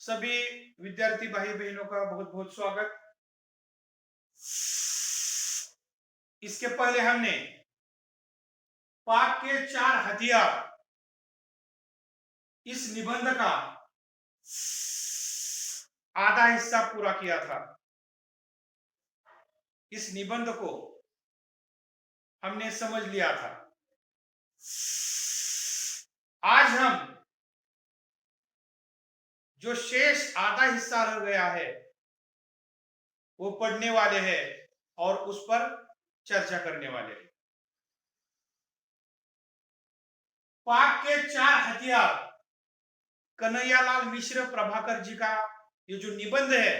सभी विद्यार्थी भाई बहनों का बहुत बहुत स्वागत। इसके पहले हमने पाक के 4 हथियार इस निबंध का आधा हिस्सा पूरा किया था। इस निबंध को हमने समझ लिया था। आज हम जो शेष आधा हिस्सा रह गया है वो पढ़ने वाले हैं और उस पर चर्चा करने वाले हैं। पाक के 4 हथियार कन्हैयालाल मिश्र प्रभाकर जी का ये जो निबंध है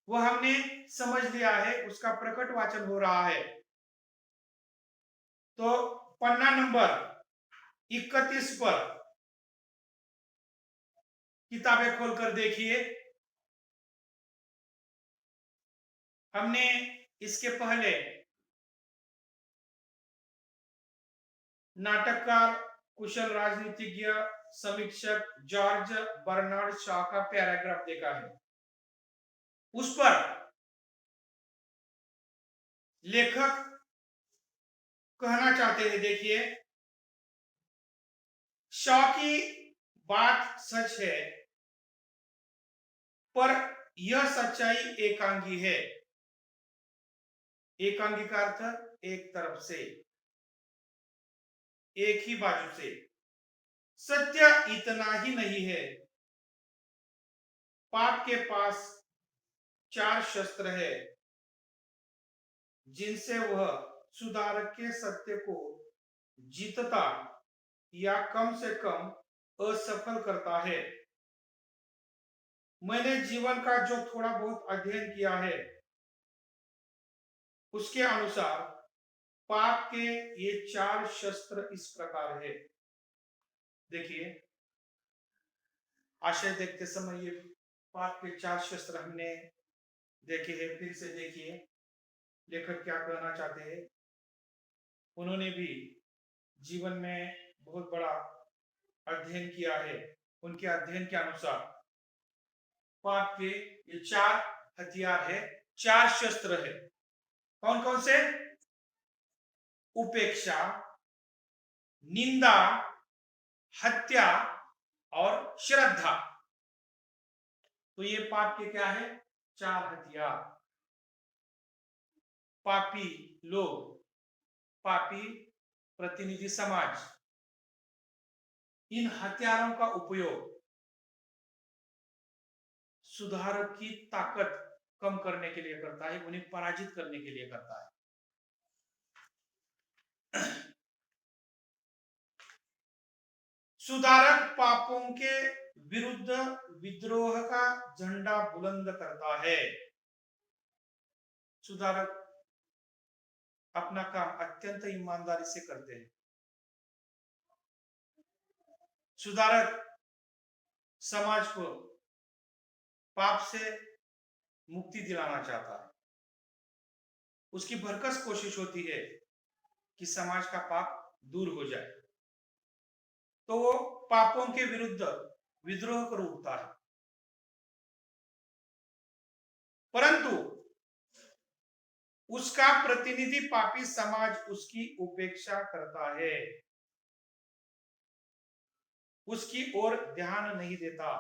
वो हमने समझ लिया है, उसका प्रकट वाचन हो रहा है। तो पन्ना नंबर 31 पर किताबें खोलकर देखिए। हमने इसके पहले नाटककार, कुशल राजनीतिज्ञ, समीक्षक जॉर्ज बर्नार्ड शॉ का पैराग्राफ देखा है। उस पर लेखक कहना चाहते हैं, देखिए, शॉ की बात सच है पर यह सच्चाई एकांगी है। एकांगी का अर्थ एक तरफ से, एक ही बाजू से। सत्य इतना ही नहीं है, पाप के पास 4 शस्त्र है जिनसे वह सुधारक के सत्य को जीतता या कम से कम असफल करता है। मैंने जीवन का जो थोड़ा बहुत अध्ययन किया है उसके अनुसार पाप के ये 4 शस्त्र इस प्रकार है। देखिए, आशय देखते समय ये पाप के 4 शस्त्र हमने देखे हैं। फिर से देखिए लेखक क्या कहना चाहते हैं। उन्होंने भी जीवन में बहुत बड़ा अध्ययन किया है। उनके अध्ययन के अनुसार पाप के ये 4 हथियार है, 4 शस्त्र है। कौन कौन से? उपेक्षा, निंदा, हत्या और श्रद्धा। तो ये पाप के क्या है? 4 हथियार। पापी लोग, पापी प्रतिनिधि समाज इन हथियारों का उपयोग सुधारक की ताकत कम करने के लिए करता है, उन्हें पराजित करने के लिए करता है। सुधारक पापों के विरुद्ध विद्रोह का झंडा बुलंद करता है। सुधारक अपना काम अत्यंत ईमानदारी से करते हैं। सुधारक समाज को पाप से मुक्ति दिलाना चाहता है। उसकी भरकस कोशिश होती है कि समाज का पाप दूर हो जाए, तो वो पापों के विरुद्ध विद्रोह कर उठता है। परंतु उसका प्रतिनिधि पापी समाज उसकी उपेक्षा करता है, उसकी ओर ध्यान नहीं देता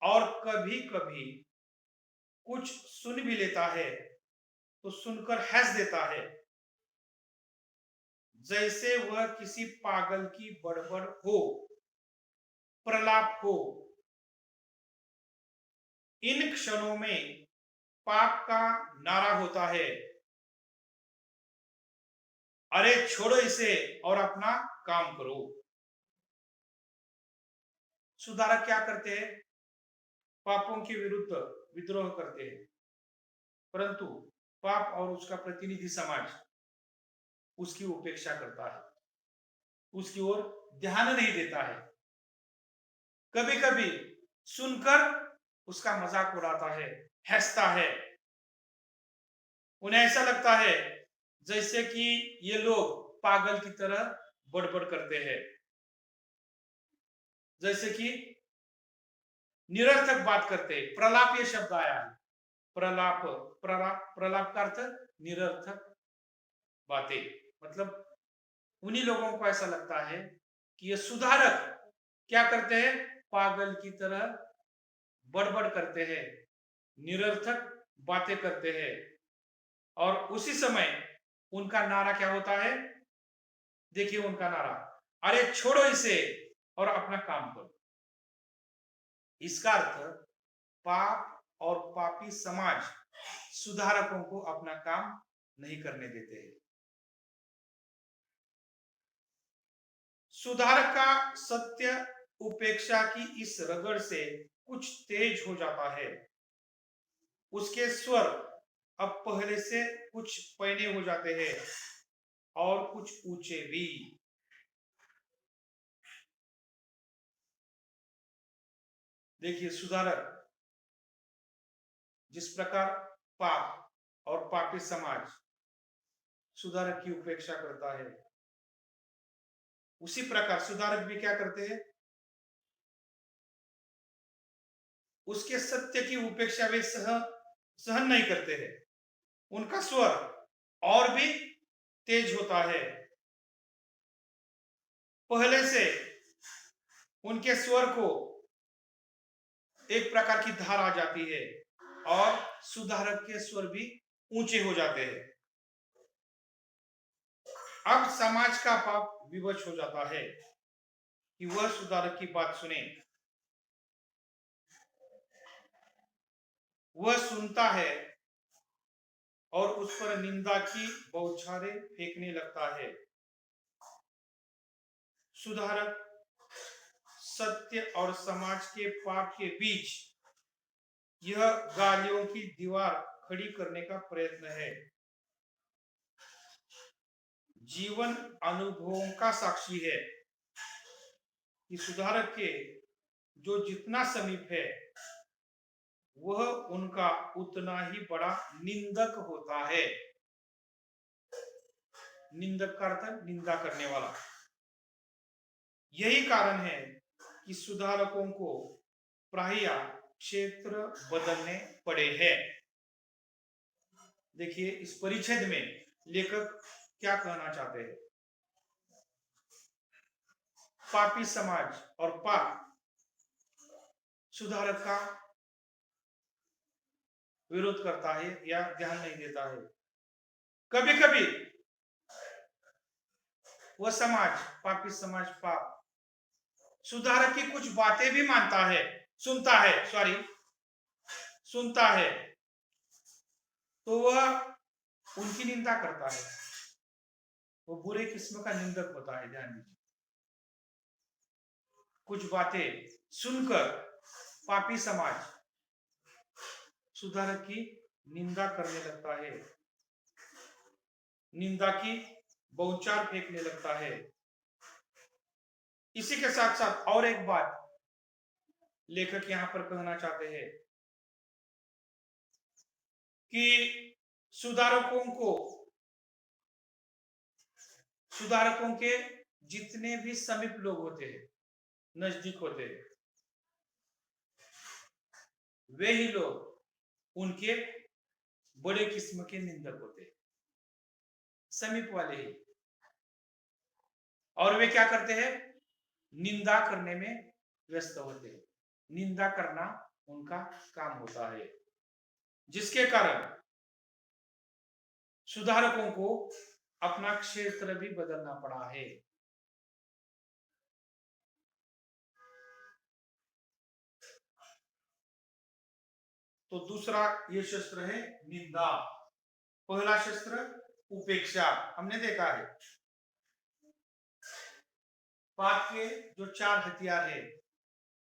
और कभी कभी कुछ सुन भी लेता है तो सुनकर हंस देता है, जैसे वह किसी पागल की बड़बड़ हो, प्रलाप हो। इन क्षणों में पाप का नारा होता है, अरे छोड़ो इसे और अपना काम करो। सुधारक क्या करते हैं? पापों के विरुद्ध विद्रोह करते हैं, परंतु पाप और उसका प्रतिनिधि समाज उसकी उपेक्षा करता है, उसकी ओर ध्यान नहीं देता है। कभी कभी सुनकर उसका मजाक उड़ाता है, हंसता है। उन्हें ऐसा लगता है जैसे कि ये लोग पागल की तरह बड़बड़ करते हैं। जैसे कि निरर्थक बात करते हैं, प्रलाप ये शब्द आया है। प्रलाप, प्रलाप का अर्थ निरर्थक बातें। मतलब उन्हीं लोगों को ऐसा लगता है कि ये सुधारक क्या करते हैं, पागल की तरह बड़बड़ करते हैं, निरर्थक बातें करते हैं। और उसी समय उनका नारा क्या होता है, देखिए उनका नारा, अरे छोड़ो इसे और अपना काम करो। इसका अर्थ पाप और पापी समाज सुधारकों को अपना काम नहीं करने देते हैं। सुधारक का सत्य उपेक्षा की इस रगड़ से कुछ तेज हो जाता है। उसके स्वर अब पहले से कुछ पैने हो जाते हैं और कुछ ऊंचे भी। देखिए सुधारक जिस प्रकार पाप और पापी समाज सुधारक की उपेक्षा करता है, उसी प्रकार सुधारक भी क्या करते हैं, उसके सत्य की उपेक्षा वे सहन नहीं करते हैं। उनका स्वर और भी तेज होता है। पहले से उनके स्वर को एक प्रकार की धार आ जाती है और सुधारक के स्वर भी ऊंचे हो जाते हैं। अब समाज का पाप विवश हो जाता है कि वह सुधारक की बात सुने। वह सुनता है और उस पर निंदा की बौछारें फेंकने लगता है। सुधारक सत्य और समाज के पाप के बीच यह गालियों की दीवार खड़ी करने का प्रयत्न है। जीवन अनुभवों का साक्षी है कि सुधारक के जो जितना समीप है वह उनका उतना ही बड़ा निंदक होता है। निंदक का अर्थ निंदा करने वाला। यही कारण है कि सुधारकों को प्राय क्षेत्र बदलने पड़े हैं। देखिए इस परिच्छेद में लेखक क्या कहना चाहते हैं। पापी समाज और पाप सुधारक का विरोध करता है या ध्यान नहीं देता है। कभी कभी वह समाज, पापी समाज, पाप सुधारक की कुछ बातें भी मानता है, सुनता है तो वह उनकी निंदा करता है। वो बुरे किस्म का निंदक होता है। ध्यान दीजिए, कुछ बातें सुनकर पापी समाज सुधारक की निंदा करने लगता है, निंदा की बौछार फेंकने लगता है। इसी के साथ साथ और एक बात लेखक यहां पर कहना चाहते हैं कि सुधारकों के जितने भी समीप लोग होते हैं, नजदीक होते हैं, वे ही लोग उनके बड़े किस्म के निंदक होते हैं, समीप वाले ही। और वे क्या करते हैं, निंदा करने में व्यस्त होते हैं। निंदा करना उनका काम होता है, जिसके कारण सुधारकों को अपना क्षेत्र भी बदलना पड़ा है। तो दूसरा ये शस्त्र है निंदा। पहला शस्त्र उपेक्षा। हमने देखा है पाप के जो चार हथियार है,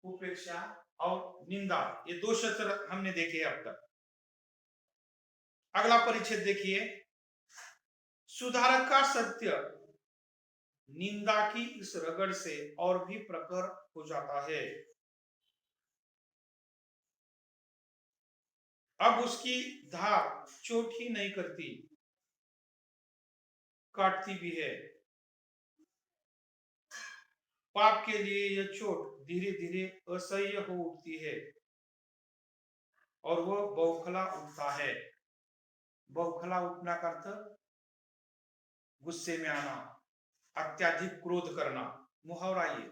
उपेक्षा और निंदा, ये दो शस्त्र हमने देखे अब तक। अगला परिच्छेद देखिए, सुधारक का सत्य निंदा की इस रगड़ से और भी प्रखर हो जाता है। अब उसकी धार चोट ही नहीं करती, काटती भी है। पाप के लिए यह चोट धीरे धीरे असह्य हो उठती है और वह बौखला उठता है। बौखला उठना का अर्थ गुस्से में आना, अत्यधिक क्रोध करना, मुहावरा ये।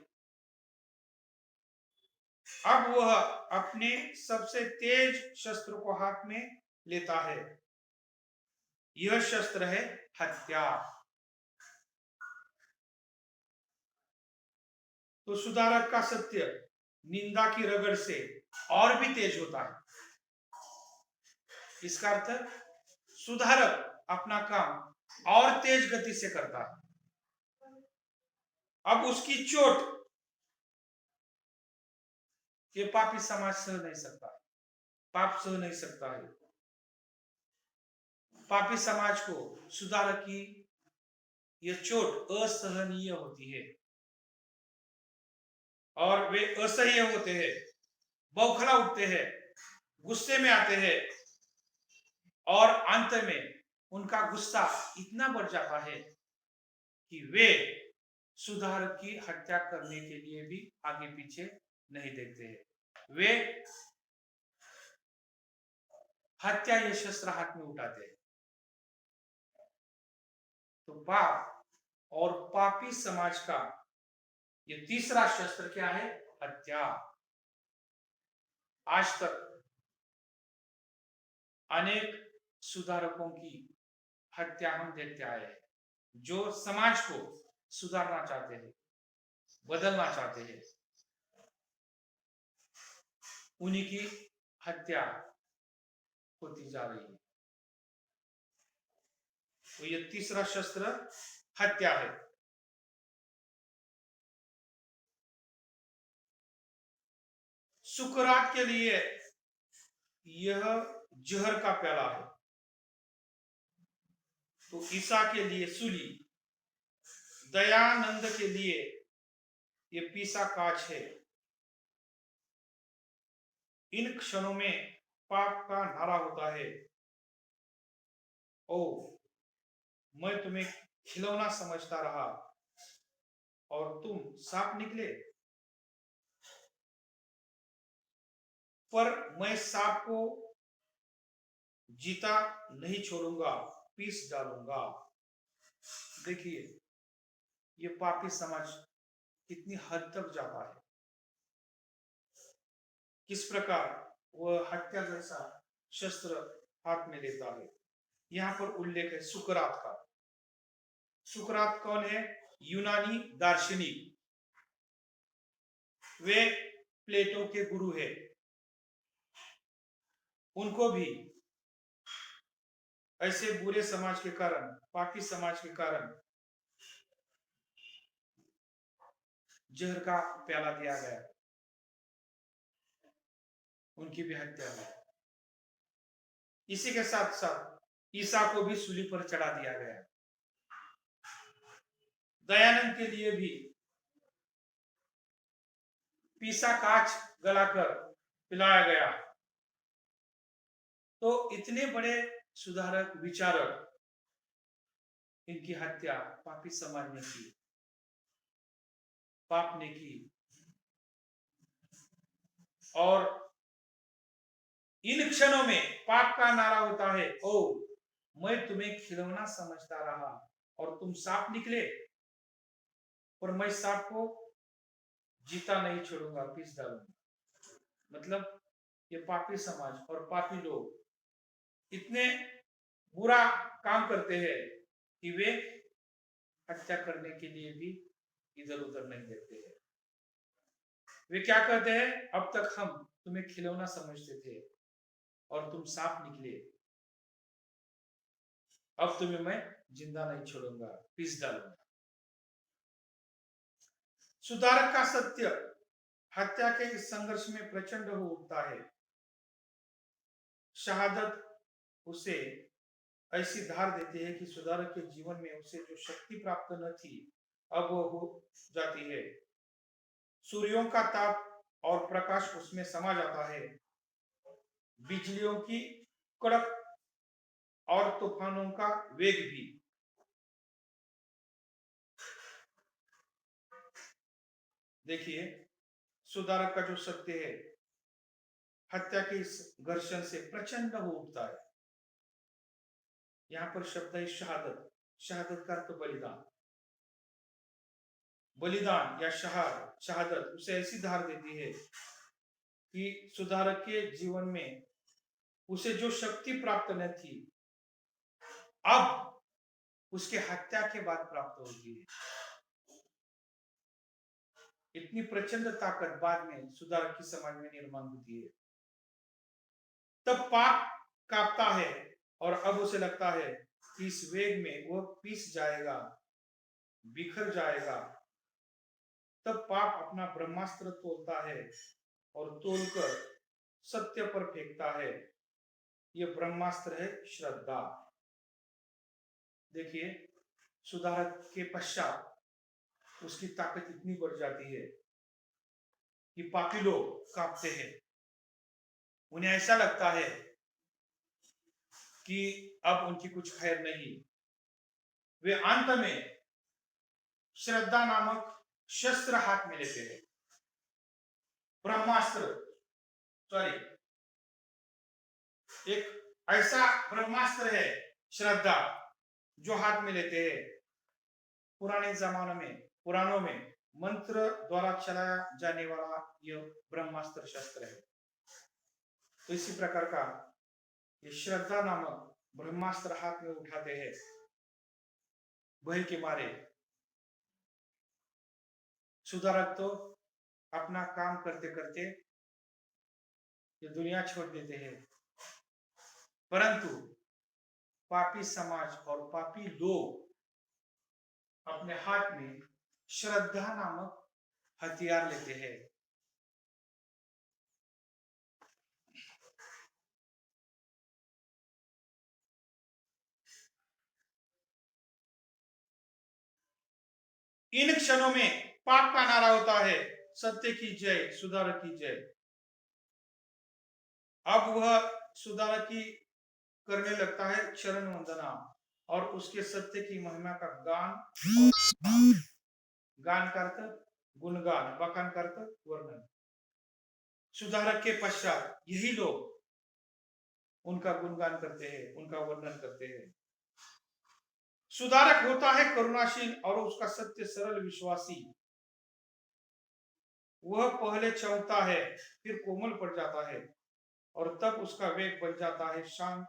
अब वह अपने सबसे तेज शस्त्र को हाथ में लेता है। यह शस्त्र है हत्या। तो सुधारक का सत्य निंदा की रगड़ से और भी तेज होता है। इसका अर्थ सुधारक अपना काम और तेज गति से करता है। अब उसकी चोट ये पापी समाज सह नहीं सकता, पाप सह नहीं सकता है। पापी समाज को सुधारक की यह चोट असहनीय होती है और वे असह्य होते हैं, बौखला उठते हैं, गुस्से में आते हैं और अंत में उनका गुस्सा इतना बढ़ जाता है कि वे सुधारक की हत्या करने के लिए भी आगे पीछे नहीं देखते हैं। वे हत्या ये शस्त्र हाथ में उठाते हैं। तो पाप और पापी समाज का ये तीसरा शस्त्र क्या है? हत्या। आज तक अनेक सुधारकों की हत्या हम देखते आए हैं, जो समाज को सुधारना चाहते हैं, बदलना चाहते हैं, उन्हीं की हत्या होती जा रही है। तो ये तीसरा शस्त्र हत्या है। सुकरात के लिए यह जहर का प्याला है, तो ईसा के लिए सूली, दयानंद के लिए ये पीसा कांच है। इन क्षणों में पाप का नारा होता है, ओ मैं तुम्हें खिलौना समझता रहा और तुम सांप निकले, पर मैं सांप को जीता नहीं छोड़ूंगा, पीस डालूंगा। देखिए ये पापी समाज कितनी हद तक जाता है, किस प्रकार वह हत्या जैसा शस्त्र हाथ में लेता है। यहां पर उल्लेख है सुकरात का। सुकरात कौन है? यूनानी दार्शनिक, वे प्लेटो के गुरु है। उनको भी ऐसे बुरे समाज के कारण, पापी समाज के कारण जहर का प्याला दिया गया, उनकी भी हत्या हुई। इसी के साथ साथ ईसा को भी सूली पर चढ़ा दिया गया। दयानंद के लिए भी पीसा कांच गलाकर पिलाया गया। तो इतने बड़े सुधारक, विचारक, इनकी हत्या पापी समाज ने की, पाप ने की। और इन क्षणों में पाप का नारा होता है, ओ मैं तुम्हें खिलौना समझता रहा और तुम सांप निकले, और मैं सांप को जीता नहीं छोड़ूंगा, पीस डालूंगा। मतलब ये पापी समाज और पापी लोग इतने बुरा काम करते हैं कि वे हत्या करने के लिए भी इधर उधर नहीं देखते हैं। वे क्या कहते हैं? अब तक हम तुम्हें खिलौना समझते थे और तुम सांप निकले, अब तुम्हें मैं जिंदा नहीं छोड़ूंगा, पीस डालूंगा। सुधारक का सत्य हत्या के इस संघर्ष में प्रचंड हो उठता है। शहादत उसे ऐसी धार देती है कि सुधारक के जीवन में उसे जो शक्ति प्राप्त न थी, अब वो हो जाती है। सूर्यों का ताप और प्रकाश उसमें समा जाता है, बिजलियों की कड़क और तूफानों का वेग भी। देखिए, सुधारक का जो सत्य है, हत्या के इस घर्षण से प्रचंड हो उठता है। यहाँ पर शब्द है शहादत। शहादत का अर्थ बलिदान। बलिदान या शहादत उसे ऐसी धार देती है कि सुधारक के जीवन में उसे जो शक्ति प्राप्त न थी, अब उसके हत्या के बाद प्राप्त होती है। इतनी प्रचंड ताकत बाद में सुधारक की समाज में निर्माण होती है। तब पाप कांपता है और अब उसे लगता है कि इस वेग में वह पिस जाएगा, बिखर जाएगा। तब पाप अपना ब्रह्मास्त्र तोलता है और तोलकर सत्य पर फेंकता है। यह ब्रह्मास्त्र है श्रद्धा। देखिए, सुधारक के पश्चात उसकी ताकत इतनी बढ़ जाती है कि पापी लोग कांपते हैं। उन्हें ऐसा लगता है कि अब उनकी कुछ खैर नहीं। वे अंत में श्रद्धा नामक शस्त्र हाथ में लेते हैं। ब्रह्मास्त्र, सॉरी, एक ऐसा ब्रह्मास्त्र है श्रद्धा जो हाथ में लेते हैं। पुराने जमाने में, पुराणों में मंत्र द्वारा चलाया जाने वाला यह ब्रह्मास्त्र शस्त्र है। तो इसी प्रकार का ये श्रद्धा नामक ब्रह्मास्त्र हाथ में उठाते हैं भय के मारे। सुधारक तो अपना काम करते करते ये दुनिया छोड़ देते हैं, परंतु पापी समाज और पापी लोग अपने हाथ में श्रद्धा नामक हथियार लेते हैं। इन क्षणों में पाप का नारा होता है, सत्य की जय, सुधारक की जय। अब वह सुधारक की करने लगता है चरण वंदना और उसके सत्य की महिमा का गान। गान करता गुणगान, बखान करता वर्णन। सुधारक के पश्चात यही लोग उनका गुणगान करते हैं, उनका वर्णन करते हैं। सुधारक होता है करुणाशील और उसका सत्य सरल विश्वासी। वह पहले चौंकता है, फिर कोमल पड़ जाता है और तब उसका वेग बन जाता है शांत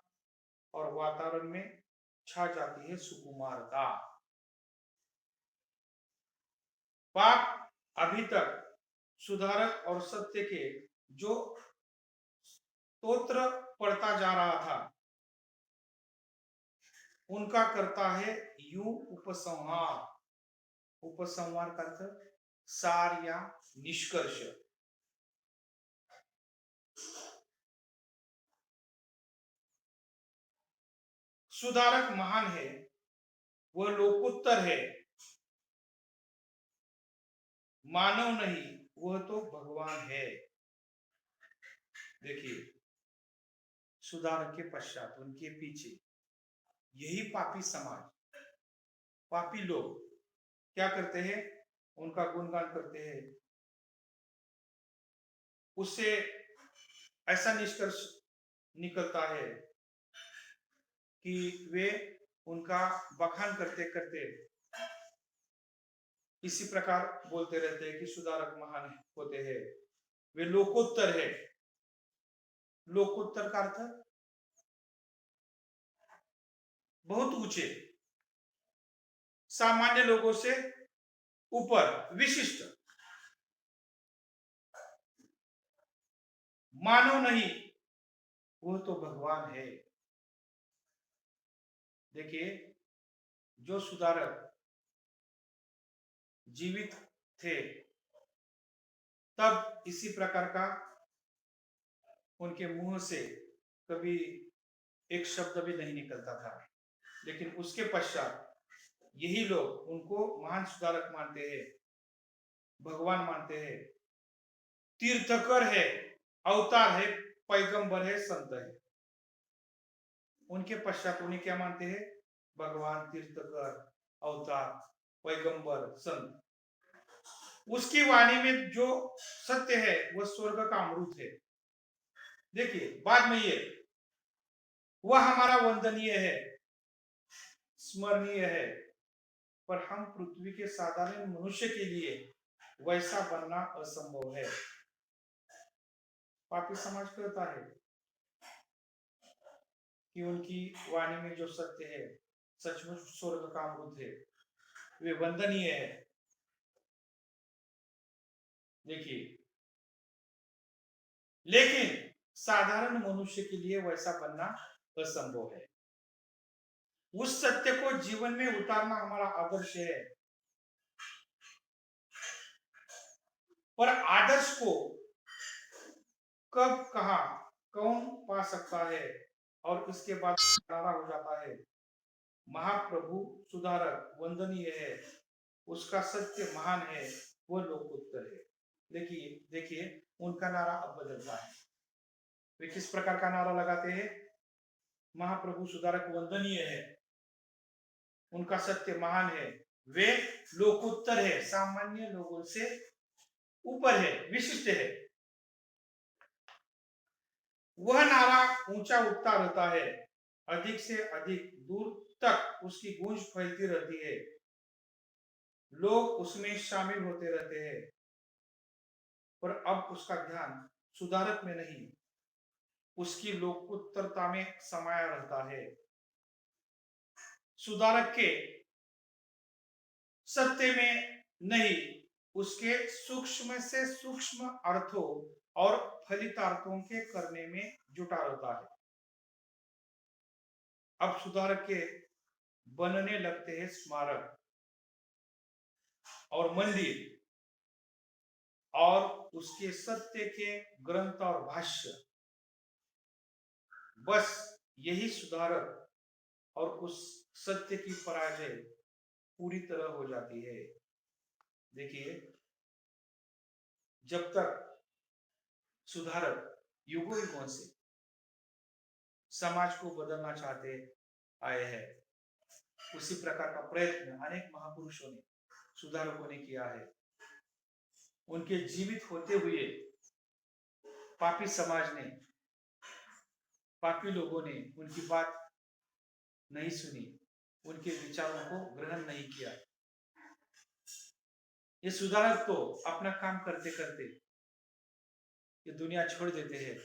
और वातावरण में छा जाती है सुकुमारता। पाप अभी तक सुधारक और सत्य के जो स्तोत्र पढ़ता जा रहा था, उनका करता है यू उपसंहार। उपसंहार का अर्थ सार या निष्कर्ष। सुधारक महान है, वह लोकोत्तर है, मानव नहीं, वह तो भगवान है। देखिए, सुधारक के पश्चात, उनके पीछे यही पापी समाज, पापी लोग क्या करते हैं? उनका गुणगान करते हैं। उससे ऐसा निष्कर्ष निकलता है कि वे उनका बखान करते करते इसी प्रकार बोलते रहते हैं कि सुधारक महान होते हैं, वे लोकोत्तर है। लोकोत्तर का अर्थ बहुत ऊंचे, सामान्य लोगों से ऊपर, विशिष्ट, मानव नहीं, वो तो भगवान है। देखिए, जो सुधारक जीवित थे तब इसी प्रकार का उनके मुंह से कभी एक शब्द भी नहीं निकलता था, लेकिन उसके पश्चात यही लोग उनको महान सुधारक मानते हैं, भगवान मानते हैं, तीर्थकर है, अवतार है, पैगंबर है, संत है। उनके पश्चात उन्हें क्या मानते हैं? भगवान, तीर्थकर, अवतार, पैगंबर, संत। उसकी वाणी में जो सत्य है वह स्वर्ग का अमृत है। देखिए बाद में ये वह हमारा वंदनीय है, स्मरणीय है, पर हम पृथ्वी के साधारण मनुष्य के लिए वैसा बनना असंभव है। पापी समाज कहता है कि उनकी वाणी में जो सत्य है सचमुच स्वर्ग का अमृत है, वे वंदनीय है। देखिए लेकिन साधारण मनुष्य के लिए वैसा बनना असंभव है। उस सत्य को जीवन में उतारना हमारा आदर्श है, पर आदर्श को कब कहा कौन पा सकता है और इसके बाद नारा हो जाता है महाप्रभु सुधारक वंदनीय है, उसका सत्य महान है, वो लोकोत्तर है। देखिए देखिए उनका नारा अब बदलता है। वे किस प्रकार का नारा लगाते हैं? महाप्रभु सुधारक वंदनीय है, उनका सत्य महान है, वे लोकोत्तर है, सामान्य लोगों से ऊपर है, विशिष्ट है। वह नारा ऊंचा उठता रहता है, अधिक से अधिक दूर तक उसकी गूंज फैलती रहती है, लोग उसमें शामिल होते रहते हैं, पर अब उसका ध्यान सुधारक में नहीं, उसकी लोकोत्तरता में समाया रहता है। सुधारक के सत्य में नहीं, उसके सूक्ष्म से सूक्ष्म अर्थों और फलितार्थों के करने में जुटा रहता है। अब सुधारक के बनने लगते हैं स्मारक और मंदिर और उसके सत्य के ग्रंथ और भाष्य, बस यही सुधारक और उस सत्य की पराजय पूरी तरह हो जाती है। देखिए जब तक सुधारक युगों युगों से समाज को बदलना चाहते आए हैं, उसी प्रकार का प्रयत्न अनेक महापुरुषों ने सुधारकों ने किया है। उनके जीवित होते हुए पापी समाज ने, पापी लोगों ने उनकी बात नहीं सुनी, उनके विचारों को ग्रहण नहीं किया। ये सुधारक तो अपना काम करते करते ये दुनिया छोड़ देते हैं,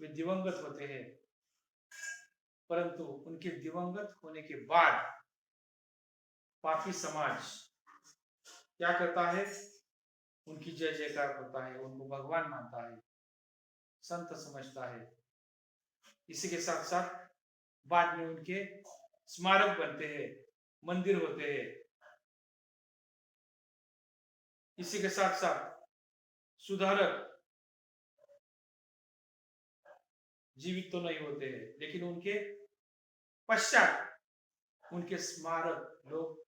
वे दिवंगत होते हैं, परंतु उनके दिवंगत होने के बाद पापी समाज क्या करता है? उनकी जय जयकार करता है, उनको भगवान मानता है, संत समझता है। इसी के साथ साथ बाद में उनके स्मारक बनते हैं, मंदिर होते हैं। इसी के साथ साथ सुधारक जीवित तो नहीं होते हैं, लेकिन उनके पश्चात उनके स्मारक लोग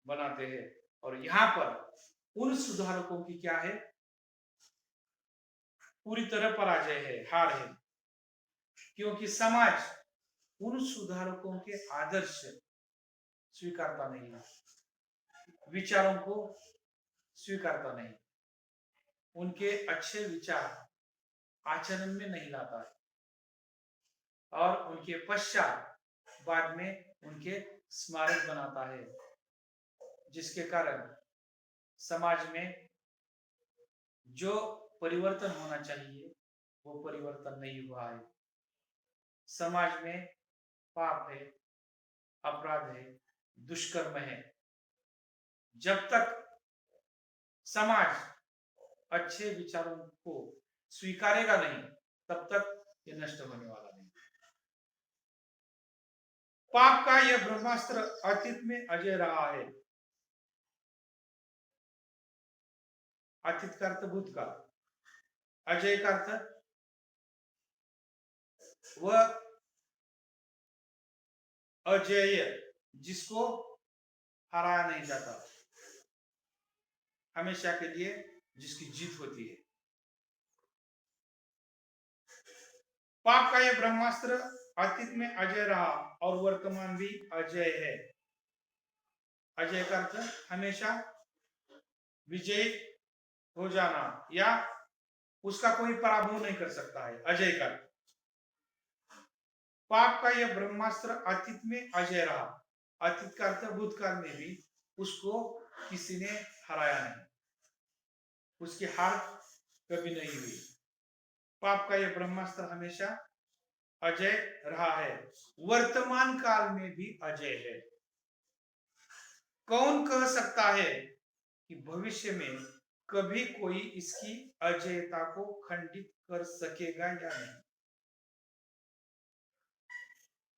बनाते हैं। और यहाँ पर उन सुधारकों की क्या है? पूरी तरह पराजय है, हार है, क्योंकि समाज उन सुधारकों के आदर्श स्वीकारता नहीं है, विचारों को स्वीकारता नहीं, उनके अच्छे विचार आचरण में नहीं लाता है, और उनके पश्चात बाद में उनके स्मारक बनाता है, जिसके कारण समाज में जो परिवर्तन होना चाहिए वो परिवर्तन नहीं हुआ है। समाज में पाप है, अपराध है, दुष्कर्म है। जब तक समाज अच्छे विचारों को स्वीकारेगा नहीं, तब तक ये नष्ट होने वाला नहीं। पाप का यह ब्रह्मास्त्र अतीत में अजय रहा है। अतीत का अर्थ भूतकाल, अजय का अर्थ वह अजय जिसको हराया नहीं जाता, हमेशा के लिए जिसकी जीत होती है। पाप का यह ब्रह्मास्त्र अतीत में अजय रहा और वर्तमान भी अजय है। अजय का अर्थ हमेशा विजयी हो जाना या उसका कोई पराभव नहीं कर सकता है। अजय का पाप का यह ब्रह्मास्त्र अतीत में अजय रहा। अतीत का अर्थ भूतकाल में भी उसको किसी ने हराया नहीं, उसकी हार कभी नहीं हुई। पाप का यह ब्रह्मास्त्र हमेशा अजय रहा है, वर्तमान काल में भी अजय है। कौन कह सकता है कि भविष्य में कभी कोई इसकी अजयता को खंडित कर सकेगा या नहीं?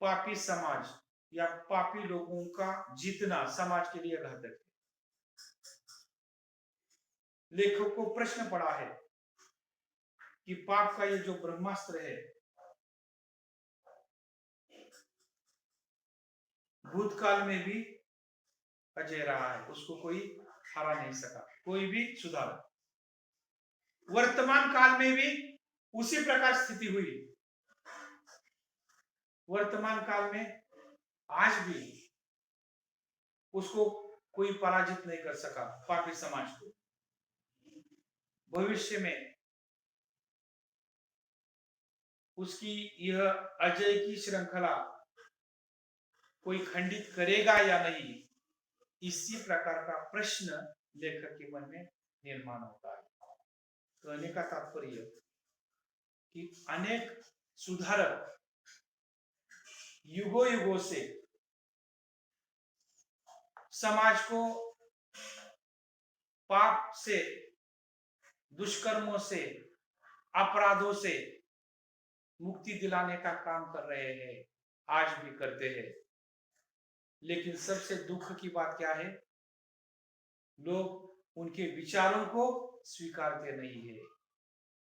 पापी समाज या पापी लोगों का जीतना समाज के लिए घातक है। लेखक को प्रश्न पड़ा है कि पाप का ये जो ब्रह्मास्त्र है, भूतकाल में भी अजय रहा है, उसको कोई हरा नहीं सका, कोई भी सुधार। वर्तमान काल में भी उसी प्रकार स्थिति हुई। वर्तमान काल में आज भी उसको कोई पराजित नहीं कर सका, पापी समाज को। भविष्य में उसकी यह अजय की श्रृंखला कोई खंडित करेगा या नहीं, इसी प्रकार का प्रश्न लेखक के मन में निर्माण होता है। कहने का तात्पर्य कि अनेक सुधारक युगों युगों से समाज को पाप से, दुष्कर्मों से, अपराधों से मुक्ति दिलाने का काम कर रहे हैं, आज भी करते हैं। लेकिन सबसे दुख की बात क्या है? लोग उनके विचारों को स्वीकारते नहीं है,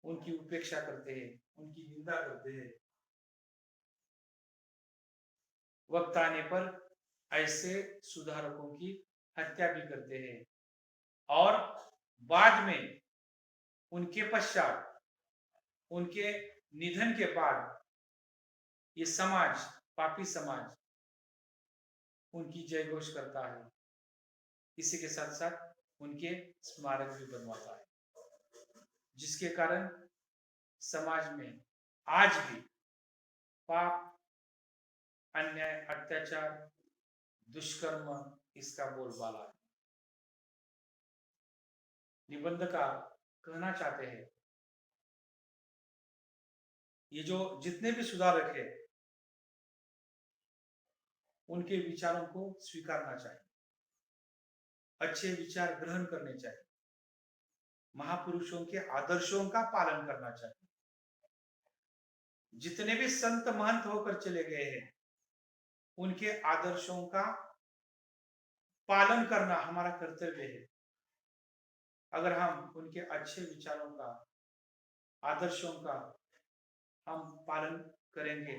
उनकी उपेक्षा करते हैं, उनकी निंदा करते हैं। वक्त आने पर ऐसे सुधारकों की हत्या भी करते हैं और बाद में उनके पश्चात, उनके निधन के बाद ये समाज, पापी समाज उनकी जय घोष करता है। इसी के साथ साथ उनके स्मारक भी बनवाता है, जिसके कारण समाज में आज भी पाप, अन्याय, अत्याचार, दुष्कर्म इसका बोलबाला है। निबंधकार कहना चाहते हैं ये जो जितने भी सुधारक है उनके विचारों को स्वीकारना चाहिए, अच्छे विचार ग्रहण करने चाहिए, महापुरुषों के आदर्शों का पालन करना चाहिए। जितने भी संत महंत होकर चले गए हैं उनके आदर्शों का पालन करना हमारा कर्तव्य है। अगर हम उनके अच्छे विचारों का, आदर्शों का हम पालन करेंगे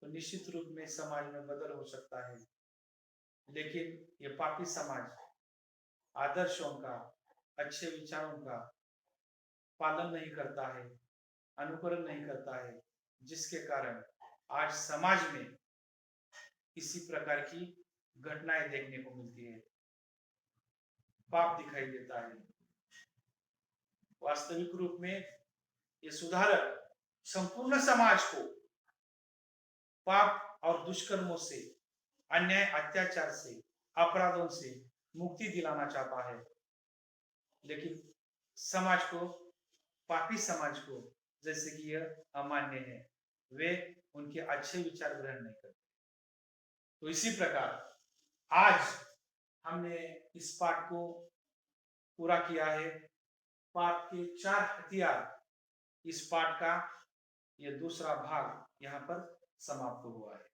तो निश्चित रूप में समाज में बदल हो सकता है। लेकिन ये पापी समाज आदर्शों का, अच्छे विचारों का पालन नहीं करता है, अनुकरण नहीं करता है, जिसके कारण आज समाज में इसी प्रकार की घटनाएं देखने को मिलती है, पाप दिखाई देता है। वास्तविक रूप में ये सुधारक संपूर्ण समाज को पाप और दुष्कर्मों से, अन्याय, अत्याचार से, अपराधों से मुक्ति दिलाना चाहता है। लेकिन समाज को, पापी समाज को, जैसे कि यह अमान्य है, वे उनके अच्छे विचार ग्रहण नहीं करते। तो इसी प्रकार आज हमने इस पाठ को पूरा किया है। पाप के 4 हथियार, इस पाठ का यह दूसरा भाग यहाँ पर समाप्त हुआ है।